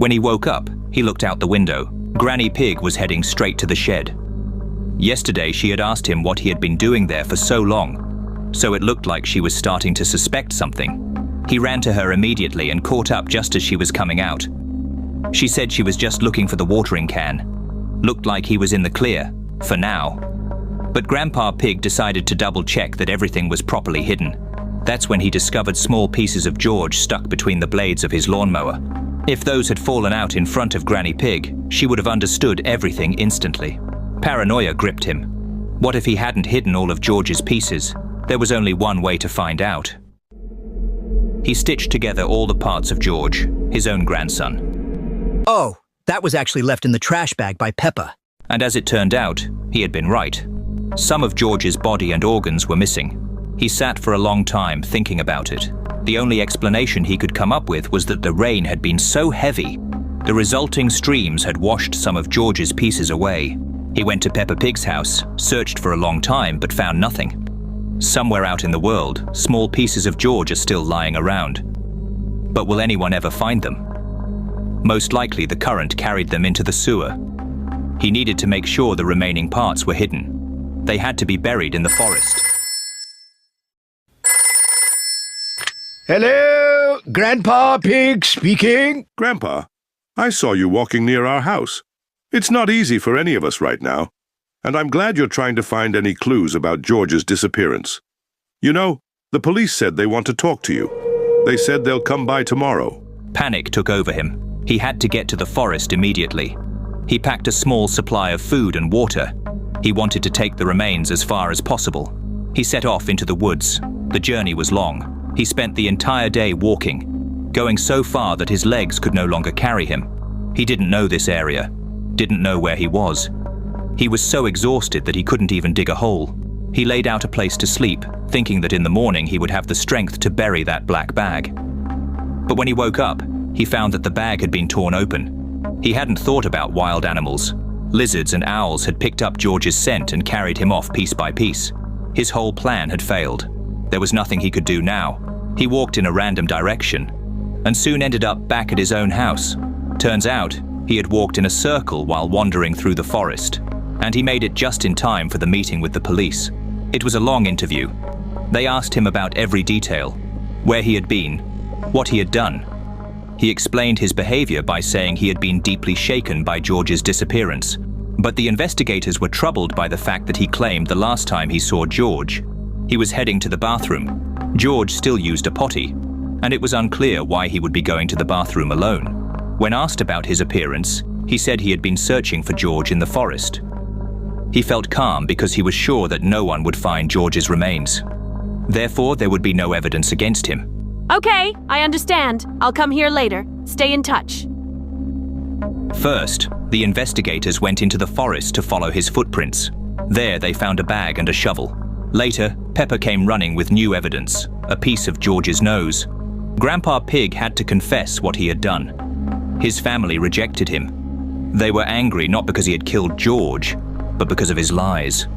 When he woke up, he looked out the window. Granny Pig was heading straight to the shed. Yesterday, she had asked him what he had been doing there for so long, so it looked like she was starting to suspect something. He ran to her immediately and caught up just as she was coming out. She said she was just looking for the watering can. Looked like he was in the clear, for now. But Grandpa Pig decided to double-check that everything was properly hidden. That's when he discovered small pieces of George stuck between the blades of his lawnmower. If those had fallen out in front of Granny Pig, she would have understood everything instantly. Paranoia gripped him. What if he hadn't hidden all of George's pieces? There was only one way to find out. He stitched together all the parts of George, his own grandson. Oh, that was actually left in the trash bag by Peppa. And as it turned out, he had been right. Some of George's body and organs were missing. He sat for a long time thinking about it. The only explanation he could come up with was that the rain had been so heavy, the resulting streams had washed some of George's pieces away. He went to Peppa Pig's house, searched for a long time, but found nothing. Somewhere out in the world, small pieces of George are still lying around. But will anyone ever find them? Most likely the current carried them into the sewer. He needed to make sure the remaining parts were hidden. They had to be buried in the forest. Hello, Grandpa Pig speaking. Grandpa, I saw you walking near our house. It's not easy for any of us right now, and I'm glad you're trying to find any clues about George's disappearance. You know, the police said they want to talk to you. They said they'll come by tomorrow. Panic took over him. He had to get to the forest immediately. He packed a small supply of food and water. He wanted to take the remains as far as possible. He set off into the woods. The journey was long. He spent the entire day walking, going so far that his legs could no longer carry him. He didn't know this area, didn't know where he was. He was so exhausted that he couldn't even dig a hole. He laid out a place to sleep, thinking that in the morning he would have the strength to bury that black bag. But when he woke up, he found that the bag had been torn open. He hadn't thought about wild animals. Lizards and owls had picked up George's scent and carried him off piece by piece. His whole plan had failed. There was nothing he could do now. He walked in a random direction and soon ended up back at his own house. Turns out, he had walked in a circle while wandering through the forest, and he made it just in time for the meeting with the police. It was a long interview. They asked him about every detail, where he had been, what he had done. He explained his behavior by saying he had been deeply shaken by George's disappearance. But the investigators were troubled by the fact that he claimed the last time he saw George, he was heading to the bathroom. George still used a potty, and it was unclear why he would be going to the bathroom alone. When asked about his appearance, he said he had been searching for George in the forest. He felt calm because he was sure that no one would find George's remains. Therefore, there would be no evidence against him. Okay, I understand. I'll come here later. Stay in touch. First, the investigators went into the forest to follow his footprints. There, they found a bag and a shovel. Later, Peppa came running with new evidence, a piece of George's nose. Grandpa Pig had to confess what he had done. His family rejected him. They were angry not because he had killed George, but because of his lies.